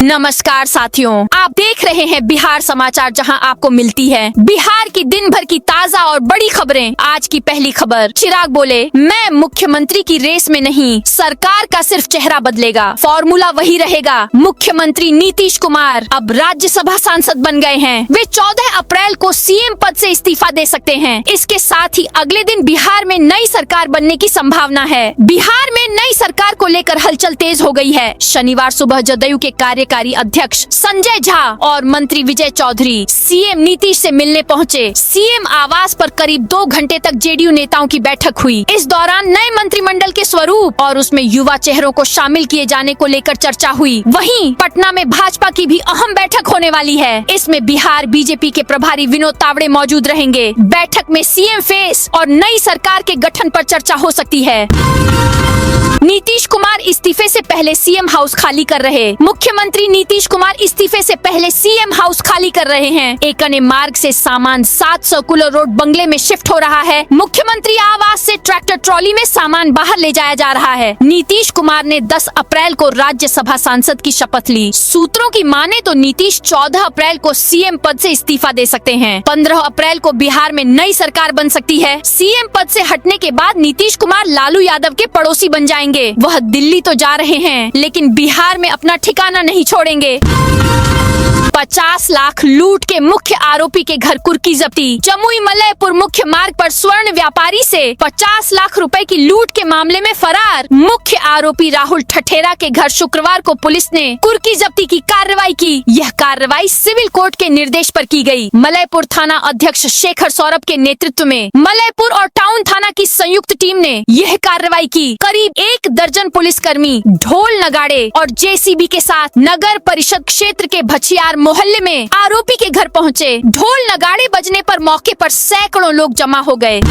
नमस्कार साथियों, आप देख रहे हैं बिहार समाचार, जहां आपको मिलती है बिहार की दिन भर की ताजा और बड़ी खबरें। आज की पहली खबर, चिराग बोले मैं मुख्यमंत्री की रेस में नहीं, सरकार का सिर्फ चेहरा बदलेगा, फॉर्मूला वही रहेगा। मुख्यमंत्री नीतीश कुमार अब राज्यसभा सांसद बन गए हैं। वे 14 अप्रैल को सीएम पद से इस्तीफा दे सकते हैं। इसके साथ ही अगले दिन बिहार में नई सरकार बनने की संभावना है। बिहार में नई सरकार को लेकर हलचल तेज हो गई है। शनिवार सुबह जदयू के कार्यकारी अध्यक्ष संजय झा और मंत्री विजय चौधरी सीएम नीतीश से मिलने पहुंचे। सीएम आवास पर करीब 2 घंटे तक जेडीयू नेताओं की बैठक हुई। इस दौरान नए मंत्रिमंडल के स्वरूप और उसमें युवा चेहरों को शामिल किए जाने को लेकर चर्चा हुई। वहीं पटना में भाजपा की भी अहम बैठक होने वाली है। इसमें बिहार बीजेपी के प्रभारी विनोद तावड़े मौजूद रहेंगे। बैठक में सीएम फेस और नई सरकार के गठन पर चर्चा हो सकती है। नीतीश कुमार इस्तीफे से पहले सीएम हाउस खाली कर रहे। मुख्यमंत्री नीतीश कुमार इस्तीफे से पहले सीएम हाउस खाली कर रहे हैं। एकने मार्ग से सामान 7 सर्कुलर रोड बंगले में शिफ्ट हो रहा है। मुख्यमंत्री आवास से ट्रैक्टर ट्रॉली में सामान बाहर ले जाया जा रहा है। नीतीश कुमार ने 10 अप्रैल को राज्यसभा सांसद की शपथ ली। सूत्रों की माने तो नीतीश 14 अप्रैल को सीएम पद से इस्तीफा दे सकते हैं। 15 अप्रैल को बिहार में नई सरकार बन सकती है। सीएम पद से हटने के बाद नीतीश कुमार लालू यादव के पड़ोसी बन जाएंगे। वह दिल्ली तो जा रहे हैं, लेकिन बिहार में अपना ठिकाना नहीं छोड़ेंगे। 50 लाख लूट के मुख्य आरोपी के घर कुर्की जब्ती। जमुई मलयपुर मुख्य मार्ग पर स्वर्ण व्यापारी से 50 लाख रुपए की लूट के मामले में फरार मुख्य आरोपी राहुल ठठेरा के घर शुक्रवार को पुलिस ने कुर्की जब्ती की कार्रवाई की। यह कार्रवाई सिविल कोर्ट के निर्देश पर की गई। मलयपुर थाना अध्यक्ष शेखर सौरभ के नेतृत्व में मलयपुर और टाउन थाना की संयुक्त टीम ने यह कार्रवाई की। करीब 1 दर्जन पुलिसकर्मी ढोल नगाड़े और जेसीबी के साथ नगर परिषद क्षेत्र के भछियार मोहल्ले में आरोपी के घर पहुंचे। ढोल नगाड़े बजने पर मौके पर सैकड़ों लोग जमा हो गए।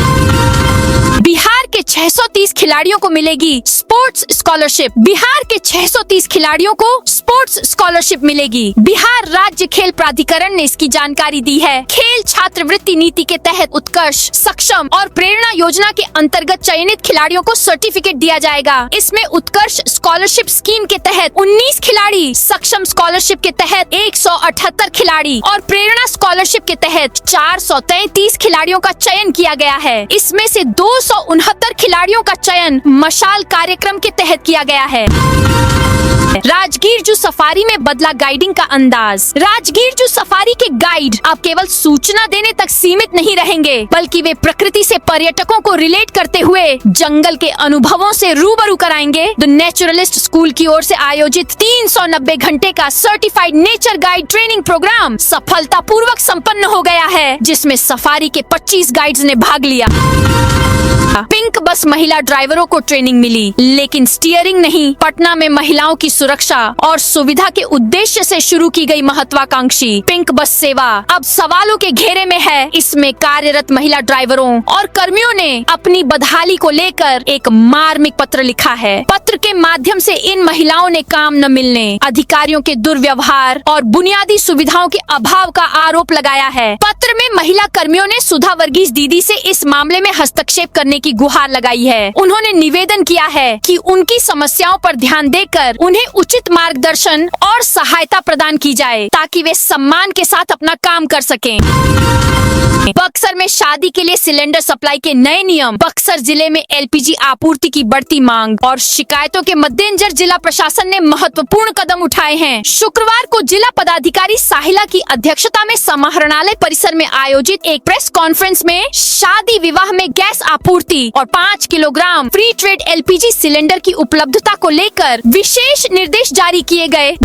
बिहार के 630 खिलाड़ियों को मिलेगी स्पोर्ट्स स्कॉलरशिप। बिहार के 630 खिलाड़ियों को स्पोर्ट्स स्कॉलरशिप मिलेगी। बिहार राज्य खेल प्राधिकरण ने इसकी जानकारी दी है। खेल छात्रवृत्ति नीति के तहत उत्कर्ष, सक्षम और प्रेरणा योजना के अंतर्गत चयनित खिलाड़ियों को सर्टिफिकेट दिया जाएगा। इसमें उत्कर्ष स्कॉलरशिप स्कीम के तहत 19 खिलाड़ी, सक्षम स्कॉलरशिप के तहत 178 खिलाड़ी और प्रेरणा स्कॉलरशिप के तहत 433 खिलाड़ियों का चयन किया गया है। इसमें से 269 खिलाड़ियों का चयन मशाल कार्यक्रम के तहत किया गया है। राजगीर जू सफारी में बदला गाइडिंग का अंदाज। राजगीर जू सफारी के गाइड अब केवल सूचना देने तक सीमित नहीं रहेंगे, बल्कि वे प्रकृति से पर्यटकों को रिलेट करते हुए जंगल के अनुभवों से रूबरू कराएंगे। द नेचुरलिस्ट स्कूल की ओर से आयोजित 390 घंटे का certified nature guide training programme सफलतापूर्वक संपन्न हो गया है, जिसमें सफारी के 25 गाइड्स ने भाग लिया। पिंक बस महिला ड्राइवरों को ट्रेनिंग मिली, लेकिन स्टीयरिंग नहीं। पटना में महिलाओं की सुरक्षा और सुविधा के उद्देश्य से शुरू की गई महत्वाकांक्षी पिंक बस सेवा अब सवालों के घेरे में है। इसमें कार्यरत महिला ड्राइवरों और कर्मियों ने अपनी बदहाली को लेकर एक मार्मिक पत्र लिखा है। पत्र के माध्यम से इन महिलाओं ने काम न मिलने, अधिकारियों के दुर्व्यवहार और बुनियादी सुविधाओं के अभाव का आरोप लगाया है। पत्र में महिला कर्मियों ने सुधा वर्गीस दीदी से इस मामले में हस्तक्षेप करने की गुहार लगाई है। उन्होंने निवेदन किया है कि उनकी समस्याओं पर ध्यान देकर उन्हें उचित मार्गदर्शन और सहायता प्रदान की जाए, ताकि वे सम्मान के साथ अपना काम कर सकें। बक्सर में शादी के लिए सिलेंडर सप्लाई के नए नियम। बक्सर जिले में एलपीजी आपूर्ति की बढ़ती मांग और शिकायतों के मद्देनजर जिला प्रशासन ने महत्वपूर्ण कदम उठाए हैं। शुक्रवार को जिला पदाधिकारी साहिला की अध्यक्षता में समाहरणालय परिसर में आयोजित एक प्रेस कॉन्फ्रेंस में शादी विवाह में गैस आपूर्ति और 5 kilogram free trade LPG cylinder की उपलब्धता को लेकर विशेष निर्देश जारी किए गए।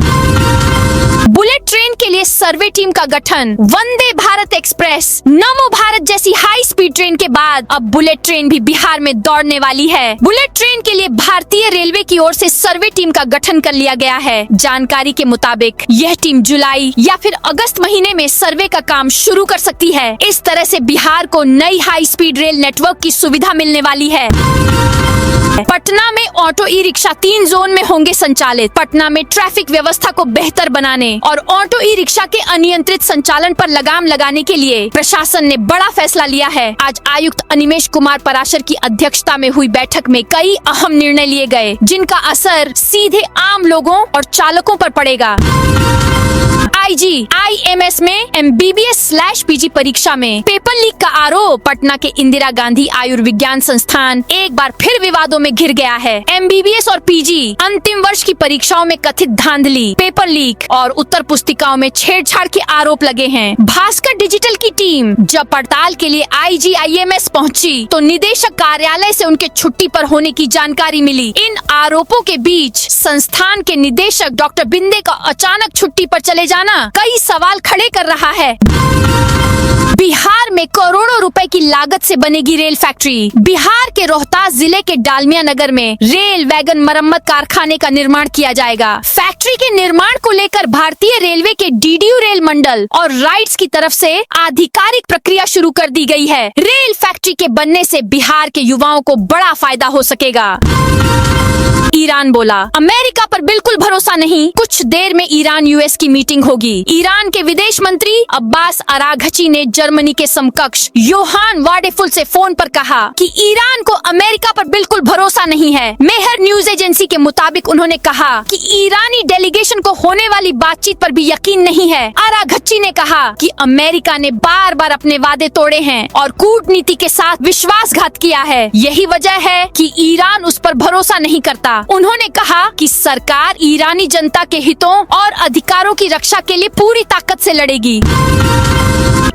बुलेट ट्रेन के लिए सर्वे टीम का गठन। वंदे भारत एक्सप्रेस, नमो भारत जैसी हाई स्पीड ट्रेन के बाद अब बुलेट ट्रेन भी बिहार में दौड़ने वाली है। बुलेट ट्रेन के लिए भारतीय रेलवे की ओर से सर्वे टीम का गठन कर लिया गया है। जानकारी के मुताबिक यह टीम जुलाई या फिर अगस्त महीने में सर्वे का काम शुरू कर सकती है। इस तरह से बिहार को नई हाई स्पीड रेल नेटवर्क की सुविधा मिलने वाली है। पटना में ऑटो ई रिक्शा 3 जोन में होंगे संचालित। पटना में ट्रैफिक व्यवस्था को बेहतर बनाने और ऑटो ई ई रिक्शा के अनियंत्रित संचालन पर लगाम लगाने के लिए प्रशासन ने बड़ा फैसला लिया है। आज आयुक्त अनिमेष कुमार पराशर की अध्यक्षता में हुई बैठक में कई अहम निर्णय लिए गए, जिनका असर सीधे आम लोगों और चालकों पर पड़ेगा। IGIMS में MBBS/PG परीक्षा में पेपर लीक का आरोप। पटना के इंदिरा गांधी आयुर्विज्ञान संस्थान एक बार फिर विवादों में घिर गया है। MBBS और PG अंतिम वर्ष की परीक्षाओं में कथित धांधली, पेपर लीक और उत्तर पुस्तिकाओं में छेड़छाड़ के आरोप लगे हैं। भास्कर डिजिटल की टीम जब पड़ताल के लिए IGIMS पहुंची, तो निदेशक कार्यालय से उनके छुट्टी पर होने की जानकारी मिली। इन आरोपों के बीच संस्थान के निदेशक डॉक्टर बिंदे का अचानक छुट्टी पर चले जाना कई सवाल खड़े कर रहा है। बिहार में करोड़ों रुपए की लागत से बनेगी रेल फैक्ट्री। बिहार के रोहतास जिले के डालमिया नगर में रेल वैगन मरम्मत कारखाने का निर्माण किया जाएगा। फैक्ट्री के निर्माण को लेकर भारतीय रेलवे के DDU रेल मंडल और राइट्स की तरफ से आधिकारिक प्रक्रिया शुरू कर दी गई है। रेल फैक्ट्री के बनने से बिहार के युवाओं को बड़ा फायदा हो सकेगा। ईरान बोला, अमेरिका पर बिल्कुल भरोसा नहीं, कुछ देर में ईरान US की मीटिंग होगी। ईरान के विदेश मंत्री अब्बास अराघची ने जर्मनी के समकक्ष योहान वाडेफुल से फोन पर कहा कि ईरान को अमेरिका पर बिल्कुल भरोसा नहीं है। मेहर न्यूज एजेंसी के मुताबिक उन्होंने कहा कि ईरानी डेलीगेशन को होने वाली बातचीत पर भी यकीन नहीं है। अराघची ने कहा कि अमेरिका ने बार बार अपने वादे तोड़े हैं और कूटनीति के साथ विश्वासघात किया है। यही वजह है कि ईरान उस पर भरोसा नहीं करता। उन्होंने कहा कि सरकार ईरानी जनता के हितों और अधिकारों की रक्षा के लिए पूरी ताकत से लड़ेगी।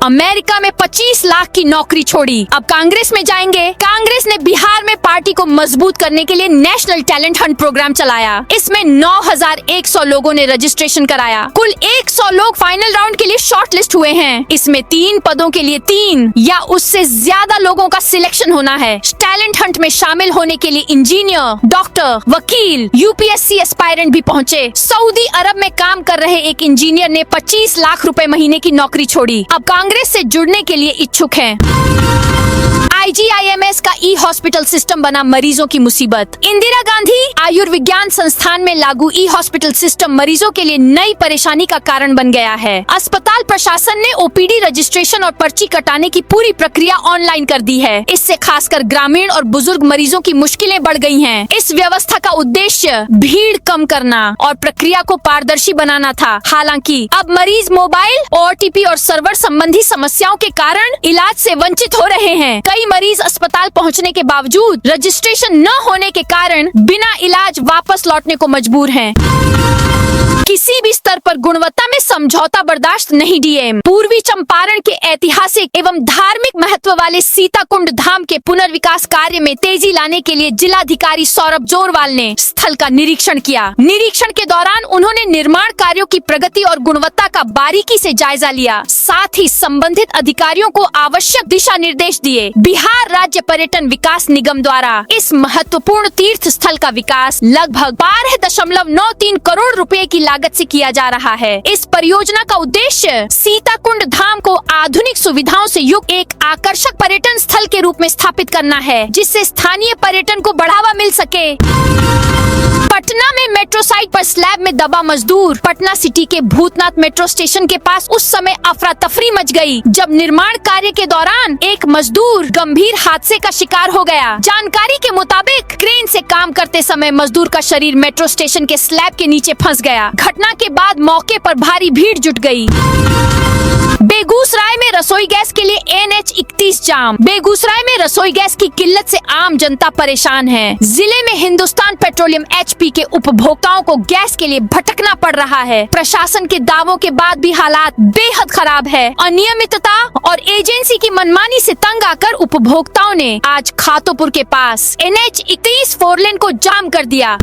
अमेरिका में 25 लाख की नौकरी छोड़ी, अब कांग्रेस में जाएंगे। कांग्रेस ने बिहार में पार्टी को मजबूत करने के लिए नेशनल टैलेंट हंट प्रोग्राम चलाया। इसमें 9,100 लोगों ने रजिस्ट्रेशन कराया। कुल 100 लोग फाइनल राउंड के लिए शॉर्ट लिस्ट हुए हैं। इसमें 3 पदों के लिए 3 या उससे ज्यादा लोगों का सिलेक्शन होना है। टैलेंट हंट में शामिल होने के लिए इंजीनियर, डॉक्टर, वकील, UPSC एस्पायरेंट भी पहुँचे। सऊदी अरब में काम कर रहे एक इंजीनियर ने 25 लाख रुपए महीने की नौकरी छोड़ी। अब कांग्रेस से जुड़ने के लिए इच्छुक हैं। IGIMS का ई-हॉस्पिटल सिस्टम बना मरीजों की मुसीबत। इंदिरा गांधी आयुर्विज्ञान संस्थान में लागू ई-हॉस्पिटल सिस्टम मरीजों के लिए नई परेशानी का कारण बन गया है। अस्पताल प्रशासन ने OPD रजिस्ट्रेशन और पर्ची कटाने की पूरी प्रक्रिया ऑनलाइन कर दी है। इससे खासकर ग्रामीण और बुजुर्ग मरीजों की मुश्किलें बढ़ गई हैं। इस व्यवस्था का उद्देश्य भीड़ कम करना और प्रक्रिया को पारदर्शी बनाना था। हालांकि अब मरीज मोबाइल, OTP और सर्वर संबंधी समस्याओं के कारण इलाज से वंचित हो रहे हैं। कई मरीज अस्पताल पहुंचने के बावजूद रजिस्ट्रेशन न होने के कारण बिना इलाज वापस लौटने को मजबूर हैं। किसी भी स्तर पर गुणवत्ता में समझौता बर्दाश्त नहीं। DM पूर्वी चंपारण के ऐतिहासिक एवं धार्मिक महत्व वाले सीताकुंड धाम के पुनर्विकास कार्य में तेजी लाने के लिए जिलाधिकारी सौरभ जोरवाल ने स्थल का निरीक्षण किया। निरीक्षण के दौरान उन्होंने निर्माण कार्यों की प्रगति और गुणवत्ता का बारीकी से जायजा लिया। साथ ही संबंधित अधिकारियों को आवश्यक दिशा निर्देश दिए। बिहार राज्य पर्यटन विकास निगम द्वारा इस महत्वपूर्ण तीर्थ स्थल का विकास लगभग 12.93 करोड़ रुपए की लागत से किया जा रहा है। इस परियोजना का उद्देश्य सीताकुंड धाम को आधुनिक सुविधाओं से युक्त एक आकर्षक पर्यटन स्थल के रूप में स्थापित करना है, जिससे स्थानीय पर्यटन को बढ़ावा मिल सके। पटना में मेट्रो साइट पर स्लैब में दबा मजदूर। पटना सिटी के भूतनाथ मेट्रो स्टेशन के पास उस समय अफरा तफरी मच गई, जब निर्माण कार्य के दौरान एक मजदूर गंभीर हादसे का शिकार हो गया। जानकारी के मुताबिक क्रेन से काम करते समय मजदूर का शरीर मेट्रो स्टेशन के स्लैब के नीचे फंस गया। घटना के बाद मौके पर भारी भीड़ जुट गई। बेगूसराय में रसोई गैस के लिए NH-31 जाम। बेगूसराय में रसोई गैस की किल्लत से आम जनता परेशान है। जिले में हिंदुस्तान पेट्रोलियम HP के उपभोक्ताओं को गैस के लिए भटकना पड़ रहा है। प्रशासन के दावों के बाद भी हालात बेहद खराब है। अनियमितता और एजेंसी की मनमानी से तंग आकर उपभोक्ताओं ने आज खातोपुर के पास NH-31 4 लेन को जाम कर दिया।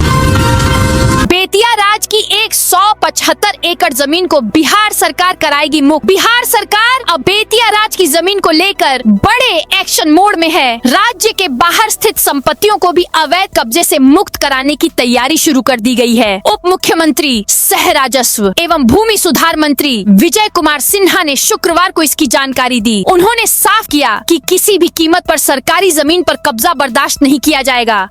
बेतिया राज की 175 एकड़ जमीन को बिहार सरकार कराएगी मुक्त। बिहार सरकार अब बेतिया राज की जमीन को लेकर बड़े एक्शन मोड में है। राज्य के बाहर स्थित संपत्तियों को भी अवैध कब्जे से मुक्त कराने की तैयारी शुरू कर दी गई है। उप मुख्यमंत्री सह राजस्व एवं भूमि सुधार मंत्री विजय कुमार सिन्हा ने शुक्रवार को इसकी जानकारी दी। उन्होंने साफ किया कि किसी भी कीमत पर सरकारी जमीन पर कब्जा बर्दाश्त नहीं किया जाएगा।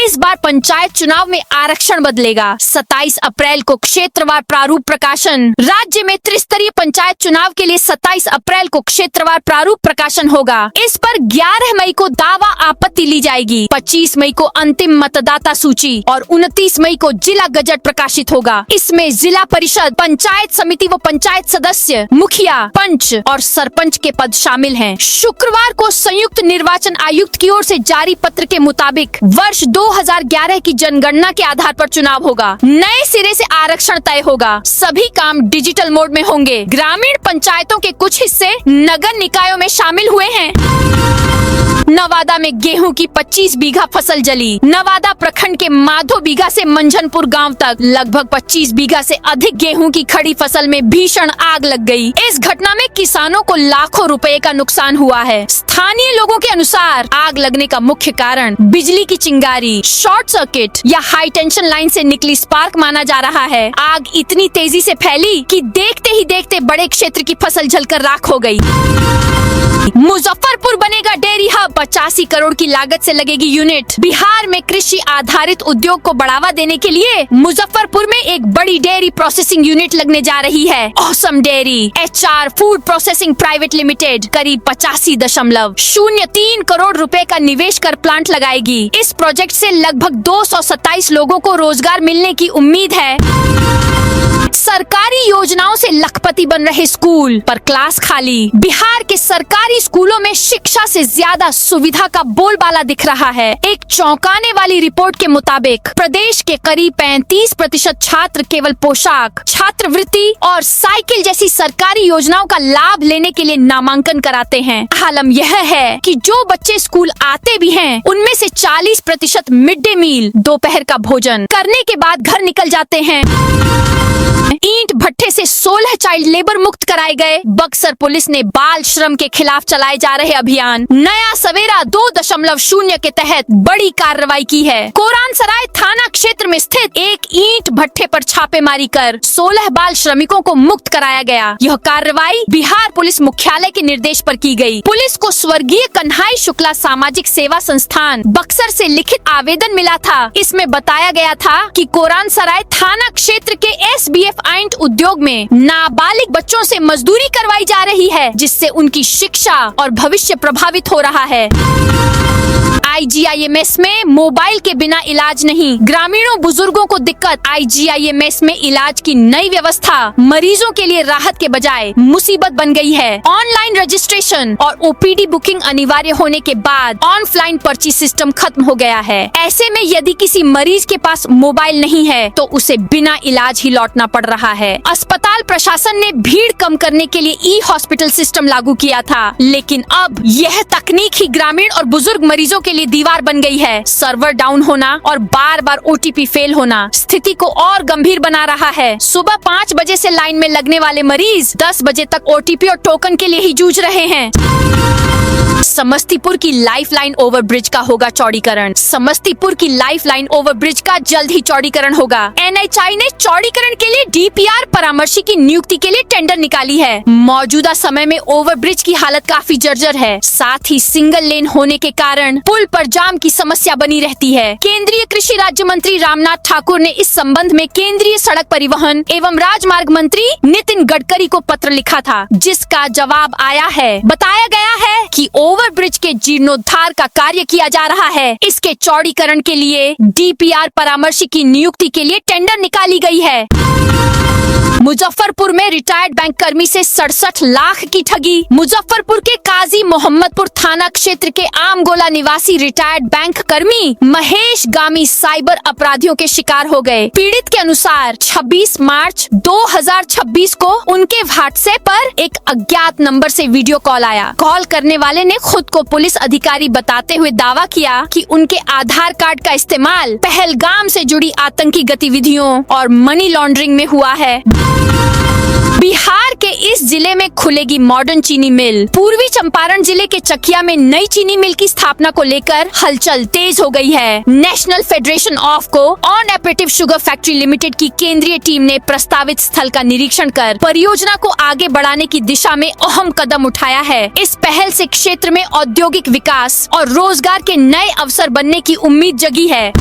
इस बार पंचायत चुनाव में आरक्षण बदलेगा। 27 अप्रैल को क्षेत्रवार प्रारूप प्रकाशन। राज्य में त्रिस्तरीय पंचायत चुनाव के लिए 27 अप्रैल को क्षेत्रवार प्रारूप प्रकाशन होगा। इस पर 11 मई को दावा आपत्ति ली जाएगी। 25 मई को अंतिम मतदाता सूची और 29 मई को जिला गजट प्रकाशित होगा। इसमें जिला परिषद, पंचायत समिति व पंचायत सदस्य, मुखिया, पंच और सरपंच के पद शामिल हैं। शुक्रवार को संयुक्त निर्वाचन आयुक्त की ओर से जारी पत्र के मुताबिक वर्ष 2011 की जनगणना के आधार पर चुनाव होगा। नए सिरे से आरक्षण तय होगा। सभी काम डिजिटल मोड में होंगे। ग्रामीण पंचायतों के कुछ हिस्से नगर निकायों में शामिल हुए हैं। नवादा में गेहूं की 25 बीघा फसल जली। नवादा प्रखंड के माधो बीघा से मंझनपुर गांव तक लगभग 25 बीघा से अधिक गेहूं की खड़ी फसल में भीषण आग लग गई। इस घटना में किसानों को लाखों रुपए का नुकसान हुआ है। स्थानीय लोगों के अनुसार आग लगने का मुख्य कारण बिजली की चिंगारी, शॉर्ट सर्किट या हाई टेंशन लाइन से निकली स्पार्क माना जा रहा है। आग इतनी तेजी से फैली कि देखते ही देखते बड़े क्षेत्र की फसल जलकर राख हो गई। मुजफ्फरपुर बनेगा डेयरी हब। 85 करोड़ की लागत से लगेगी यूनिट। बिहार में कृषि आधारित उद्योग को बढ़ावा देने के लिए मुजफ्फरपुर में एक बड़ी डेयरी प्रोसेसिंग यूनिट लगने जा रही है। Awesome dairy HR food processing private limited करीब 85.03 करोड़ रुपए का निवेश कर प्लांट लगाएगी। इस प्रोजेक्ट से लगभग 227 लोगों को रोजगार मिलने की उम्मीद है। सरकारी योजनाओं से लखपति बन रहे स्कूल पर क्लास खाली। बिहार के सरकारी स्कूलों में शिक्षा से ज्यादा सुविधा का बोलबाला दिख रहा है। एक चौंकाने वाली रिपोर्ट के मुताबिक प्रदेश के करीब 35% छात्र केवल पोशाक, छात्रवृत्ति और साइकिल जैसी सरकारी योजनाओं का लाभ लेने के लिए नामांकन कराते हैं। हालम यह है कि जो बच्चे स्कूल आते भी हैं, उनमें से 40% मिड डे मील, दोपहर का भोजन करने के बाद घर निकल जाते हैं। ईंट भट्ठे से 16 चाइल्ड लेबर मुक्त कराए गए। बक्सर पुलिस ने बाल श्रम के खिलाफ चलाए जा रहे अभियान नया सवेरा 2.0 के तहत बड़ी कार्रवाई की है। कोरानसराय थाना क्षेत्र में स्थित एक ईंट भट्ठे पर छापेमारी कर 16 बाल श्रमिकों को मुक्त कराया गया। यह कार्रवाई बिहार पुलिस मुख्यालय के निर्देश पर की गई। पुलिस को स्वर्गीय कन्हाई शुक्ला सामाजिक सेवा संस्थान बक्सर से लिखित आवेदन मिला था। इसमें बताया गया था कि कोरानसराय थाना क्षेत्र के SBF आइंट उद्योग में नाबालिग बच्चों से मजदूरी करवाई जा रही है, जिससे उनकी शिक्षा और भविष्य प्रभावित हो रहा है। IGIMS में मोबाइल के बिना इलाज नहीं, ग्रामीणों बुजुर्गों को दिक्कत। IGIMS में इलाज की नई व्यवस्था मरीजों के लिए राहत के बजाय मुसीबत बन गई है। ऑनलाइन रजिस्ट्रेशन और OPD बुकिंग अनिवार्य होने के बाद ऑफलाइन पर्ची सिस्टम खत्म हो गया है। ऐसे में यदि किसी मरीज के पास मोबाइल नहीं है तो उसे बिना इलाज ही लौटना पड़ रहा है। अस्पताल प्रशासन ने भीड़ कम करने के लिए E-हॉस्पिटल सिस्टम लागू किया था, लेकिन अब यह तकनीक ही ग्रामीण और बुजुर्ग मरीजों के लिए दीवार बन गई है। सर्वर डाउन होना और बार बार OTP फेल होना स्थिति को और गंभीर बना रहा है। सुबह 5 बजे से लाइन में लगने वाले मरीज 10 बजे तक OTP और टोकन के लिए ही जूझ रहे हैं। समस्तीपुर की लाइफलाइन ओवरब्रिज का होगा चौड़ीकरण। समस्तीपुर की लाइफलाइन ओवरब्रिज का जल्द ही चौड़ीकरण होगा। NHI ने चौड़ीकरण के लिए DPR परामर्शी की नियुक्ति के लिए टेंडर निकाली है। मौजूदा समय में ओवरब्रिज की हालत काफी जर्जर है। साथ ही सिंगल लेन होने के कारण पुल पर जाम की समस्या बनी रहती है। केंद्रीय कृषि राज्य मंत्री रामनाथ ठाकुर ने इस संबंध में केंद्रीय सड़क परिवहन एवं राजमार्ग मंत्री नितिन गडकरी को पत्र लिखा था, जिसका जवाब आया है। बताया गया है कि ओवरब्रिज के जीर्णोद्धार का कार्य किया जा रहा है। इसके चौड़ीकरण के लिए DPR परामर्शी की नियुक्ति के लिए टेंडर निकाली गई है। मुजफ्फरपुर में रिटायर्ड बैंक कर्मी से 67 लाख की ठगी। मुजफ्फरपुर के काजी मोहम्मदपुर थाना क्षेत्र के आमगोला निवासी रिटायर्ड बैंक कर्मी महेश गामी साइबर अपराधियों के शिकार हो गए। पीड़ित के अनुसार 26 मार्च 2026 को उनके व्हाट्सएप पर एक अज्ञात नंबर से वीडियो कॉल आया। कॉल करने वाले ने खुद को पुलिस अधिकारी बताते हुए दावा किया कि उनके आधार कार्ड का इस्तेमाल पहलगाम से जुड़ी आतंकी गतिविधियों और मनी लॉन्ड्रिंग में हुआ है। बिहार के इस जिले में खुलेगी मॉडर्न चीनी मिल। पूर्वी चंपारण जिले के चकिया में नई चीनी मिल की स्थापना को लेकर हलचल तेज हो गई है। नेशनल फेडरेशन ऑफ को on operative sugar factory limited की केंद्रीय टीम ने प्रस्तावित स्थल का निरीक्षण कर परियोजना को आगे बढ़ाने की दिशा में अहम कदम उठाया है। इस पहल से क्षेत्र में औद्योगिक विकास और रोजगार के नए अवसर बनने की उम्मीद जगी है।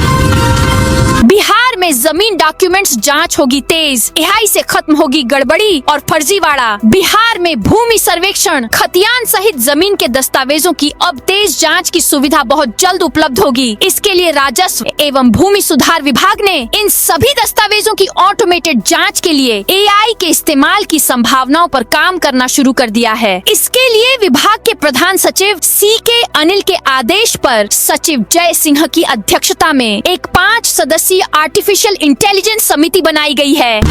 बिहार में जमीन डॉक्यूमेंट्स जांच होगी तेज, एआई से खत्म होगी गड़बड़ी और फर्जीवाड़ा। बिहार में भूमि सर्वेक्षण, खतियान सहित जमीन के दस्तावेजों की अब तेज जांच की सुविधा बहुत जल्द उपलब्ध होगी। इसके लिए राजस्व एवं भूमि सुधार विभाग ने इन सभी दस्तावेजों की ऑटोमेटेड जांच के लिए एआई के इस्तेमाल की संभावनाओं पर काम करना शुरू कर दिया है। इसके लिए विभाग के प्रधान सचिव CK अनिल के आदेश पर सचिव जय सिंह की अध्यक्षता में एक 5 सदस्यीय आर्टिफिशियल इंटेलिजेंस समिति बनाई गई है।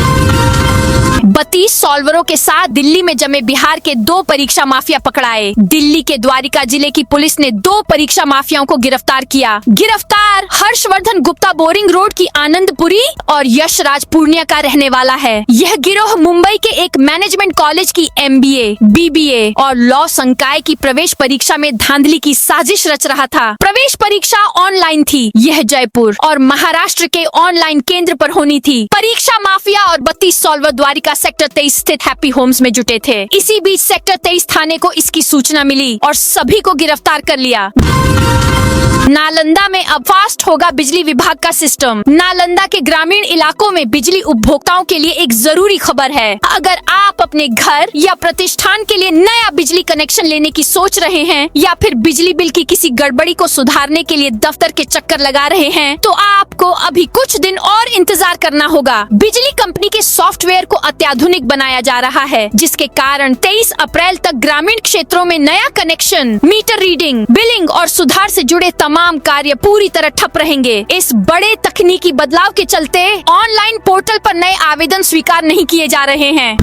32 सॉल्वरों के साथ दिल्ली में जमे बिहार के 2 परीक्षा माफिया पकड़ाए। दिल्ली के द्वारिका जिले की पुलिस ने 2 परीक्षा माफियाओं को गिरफ्तार किया। गिरफ्तार हर्षवर्धन गुप्ता बोरिंग रोड की आनंदपुरी और यशराज पूर्णिया का रहने वाला है। यह गिरोह मुंबई के एक मैनेजमेंट कॉलेज की MBA, BBA और लॉ संकाय की प्रवेश परीक्षा में धांधली की साजिश रच रहा था। प्रवेश परीक्षा ऑनलाइन थी। यह जयपुर और महाराष्ट्र के ऑनलाइन केंद्र पर होनी थी। परीक्षा माफिया और 32 सॉल्वर द्वारिका सेक्टर 23 स्थित हैप्पी होम्स में जुटे थे। इसी बीच सेक्टर 23 थाने को इसकी सूचना मिली और सभी को गिरफ्तार कर लिया। नालंदा में अब फास्ट होगा बिजली विभाग का सिस्टम। नालंदा के ग्रामीण इलाकों में बिजली उपभोक्ताओं के लिए एक जरूरी खबर है। अगर आप अपने घर या प्रतिष्ठान के लिए नया बिजली कनेक्शन लेने की सोच रहे हैं या फिर बिजली बिल की किसी गड़बड़ी को सुधारने के लिए दफ्तर के चक्कर लगा रहे हैं, तो आपको अभी कुछ दिन और इंतजार करना होगा। बिजली कंपनी के सॉफ्टवेयर को अत्याधुनिक बनाया जा रहा है, जिसके कारण 23 अप्रैल तक ग्रामीण क्षेत्रों में नया कनेक्शन, मीटर रीडिंग, बिलिंग और सुधार से जुड़े तमाम कार्य पूरी तरह ठप रहेंगे। इस बड़े तकनीकी बदलाव के चलते ऑनलाइन पोर्टल पर नए आवेदन स्वीकार नहीं किए जा रहे हैं।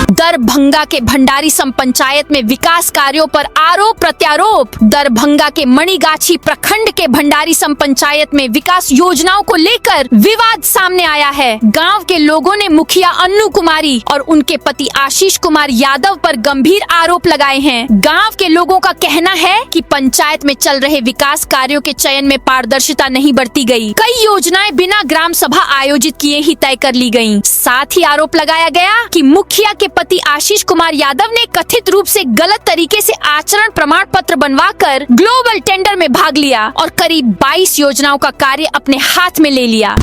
दरभंगा के भंडारी सम पंचायत में विकास कार्यों पर आरोप प्रत्यारोप। दरभंगा के मणिगाछी प्रखंड के भंडारी सम पंचायत में विकास योजनाओं को लेकर विवाद सामने आया है। गांव के लोगों ने मुखिया अन्नू कुमारी और उनके पति आशीष कुमार यादव पर गंभीर आरोप लगाए हैं। गांव के लोगों का कहना है कि पंचायत में चल रहे विकास कार्यों के चयन में पारदर्शिता नहीं बरती गई। कई योजनाएं बिना ग्राम सभा आयोजित किए ही तय कर ली गयी। साथ ही आरोप लगाया गया कि मुखिया के पति आशीष कुमार यादव ने कथित रूप से गलत तरीके से आचरण प्रमाण पत्र बनवाकर ग्लोबल टेंडर में भाग लिया और करीब 22 योजनाओं का कार्य अपने हाथ में ले लिया।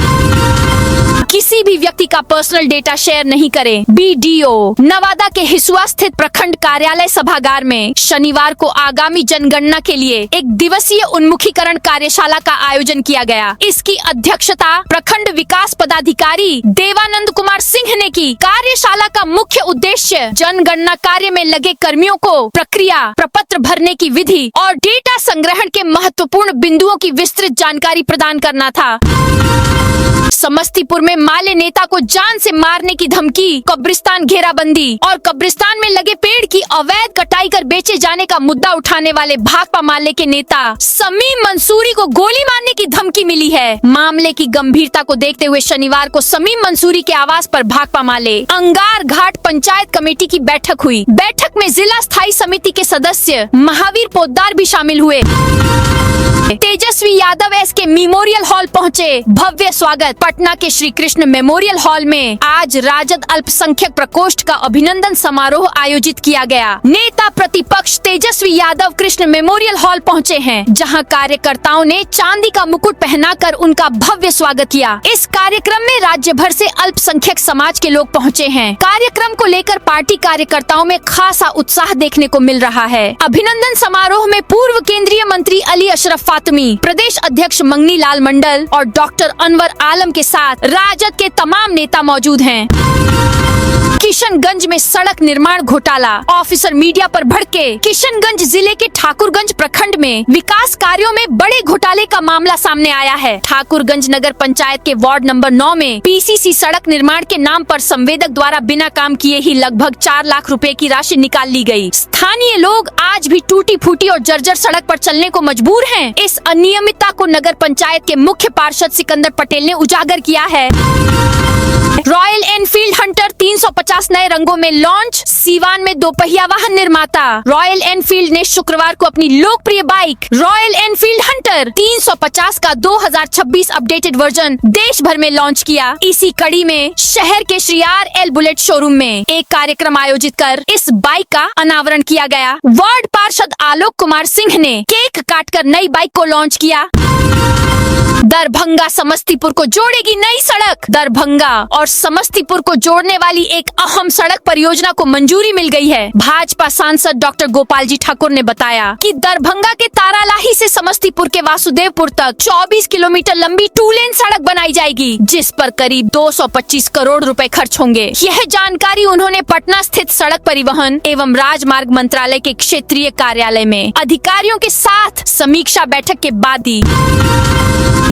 किसी भी व्यक्ति का पर्सनल डेटा शेयर नहीं करें। BDO नवादा के हिसुआ स्थित प्रखंड कार्यालय सभागार में शनिवार को आगामी जनगणना के लिए एक दिवसीय उन्मुखीकरण कार्यशाला का आयोजन किया गया। इसकी अध्यक्षता प्रखंड विकास पदाधिकारी देवानंद कुमार सिंह ने की। कार्यशाला का मुख्य उद्देश्य जनगणना कार्य में लगे कर्मियों को प्रक्रिया, प्रपत्र भरने की विधि और डेटा संग्रहण के महत्वपूर्ण बिंदुओं की विस्तृत जानकारी प्रदान करना था। समस्तीपुर में माले नेता को जान से मारने की धमकी, कब्रिस्तान घेराबंदी और कब्रिस्तान में लगे पेड़ की अवैध कटाई कर बेचे जाने का मुद्दा उठाने वाले भाकपा माले के नेता समीम मंसूरी को गोली मारने की धमकी मिली है। मामले की गंभीरता को देखते हुए शनिवार को समीम मंसूरी के आवास पर भाकपा माले अंगार घाट पंचायत कमेटी की बैठक हुई। बैठक में जिला स्थायी समिति के सदस्य महावीर पोद्दार भी शामिल हुए। तेजस्वी यादव के मेमोरियल हॉल पहुंचे। भव्य स्वागत। पटना के श्री कृष्ण मेमोरियल हॉल में आज राजद अल्पसंख्यक प्रकोष्ठ का अभिनंदन समारोह आयोजित किया गया। नेता प्रतिपक्ष तेजस्वी यादव कृष्ण मेमोरियल हॉल पहुंचे हैं, जहां कार्यकर्ताओं ने चांदी का मुकुट पहनाकर उनका भव्य स्वागत किया। इस कार्यक्रम में राज्य भर से अल्पसंख्यक समाज के लोग पहुंचे हैं। कार्यक्रम को लेकर पार्टी कार्यकर्ताओं में खासा उत्साह देखने को मिल रहा है। अभिनंदन समारोह में पूर्व केंद्रीय मंत्री अली अशरफ फातमी, प्रदेश अध्यक्ष मंगनी लाल मंडल और डॉक्टर अनवर आलम के साथ राजद के तमाम नेता मौजूद हैं। किशनगंज में सड़क निर्माण घोटाला, ऑफिसर मीडिया पर भड़के। किशनगंज जिले के ठाकुरगंज प्रखंड में विकास कार्यों में बड़े घोटाले का मामला सामने आया है। ठाकुरगंज नगर पंचायत के वार्ड नंबर 9 में PCC सड़क निर्माण के नाम पर संवेदक द्वारा बिना काम किए ही लगभग 4 लाख रुपए की राशि निकाल ली गई। स्थानीय लोग आज भी टूटी फूटी और जर्जर सड़क पर चलने को मजबूर हैं। इस अनियमितता को नगर पंचायत के मुख्य पार्षद सिकंदर पटेल ने उजागर किया है। रॉयल एनफील्ड हंटर 350 नए नए रंगों में लॉन्च। सीवान में दोपहिया वाहन निर्माता रॉयल एनफील्ड ने शुक्रवार को अपनी लोकप्रिय बाइक रॉयल एनफील्ड हंटर 350 का 2026 अपडेटेड वर्जन देश भर में लॉन्च किया। इसी कड़ी में शहर के श्री RL बुलेट शोरूम में एक कार्यक्रम आयोजित कर इस बाइक का अनावरण किया गया। वार्ड पार्षद आलोक कुमार सिंह ने केक काटकर नई बाइक को लॉन्च किया। दरभंगा समस्तीपुर को जोड़ेगी नई सड़क। दरभंगा और समस्तीपुर को जोड़ने वाली एक अहम सड़क परियोजना को मंजूरी मिल गई है। भाजपा सांसद डॉक्टर गोपाल जी ठाकुर ने बताया कि दरभंगा के तारालाही से समस्तीपुर के वासुदेवपुर तक 24 किलोमीटर लंबी 2 लेन सड़क बनाई जाएगी, जिस पर करीब 225 करोड़ रुपए खर्च होंगे। यह जानकारी उन्होंने पटना स्थित सड़क परिवहन एवं राजमार्ग मंत्रालय के क्षेत्रीय कार्यालय में अधिकारियों के साथ समीक्षा बैठक के बाद दी।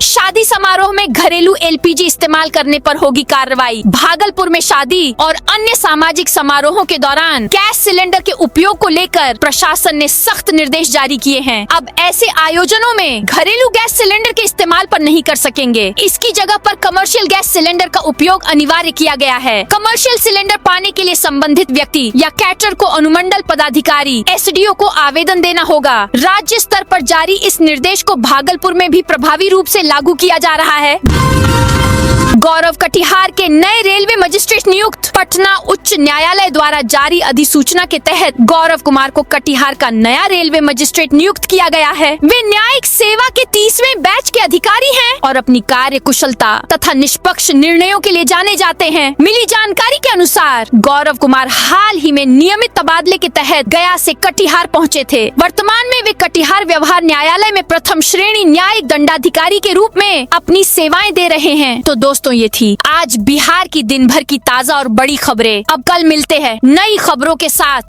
शादी समारोह में घरेलू LPG इस्तेमाल करने पर होगी कार्रवाई। भागलपुर में शादी और अन्य सामाजिक समारोहों के दौरान गैस सिलेंडर के उपयोग को लेकर प्रशासन ने सख्त निर्देश जारी किए हैं। अब ऐसे आयोजनों में घरेलू गैस सिलेंडर के इस्तेमाल पर नहीं कर सकेंगे। इसकी जगह पर कमर्शियल गैस सिलेंडर का उपयोग अनिवार्य किया गया है। कमर्शियल सिलेंडर पाने के लिए संबंधित व्यक्ति या कैटर को अनुमंडल पदाधिकारी SDO को आवेदन देना होगा। राज्य स्तर पर जारी इस निर्देश को भागलपुर में भी प्रभावी रूप से लागू किया जा रहा है। गौरव कटिहार के नए रेलवे मजिस्ट्रेट नियुक्त। पटना उच्च न्यायालय द्वारा जारी अधिसूचना के तहत गौरव कुमार को कटिहार का नया रेलवे मजिस्ट्रेट नियुक्त किया गया है। वे न्यायिक सेवा के 30वें बैच के अधिकारी हैं और अपनी कार्य कुशलता तथा निष्पक्ष निर्णयों के लिए जाने जाते हैं। मिली जानकारी के अनुसार गौरव कुमार हाल ही में नियमित तबादले के तहत गया से कटिहार पहुँचे थे। वर्तमान में वे कटिहार व्यवहार न्यायालय में प्रथम श्रेणी न्यायिक दंडाधिकारी के रूप में अपनी सेवाएं दे रहे हैं। तो दोस्तों, ये थी आज बिहार की दिन भर की ताजा और बड़ी खबरें। अब कल मिलते हैं नई खबरों के साथ।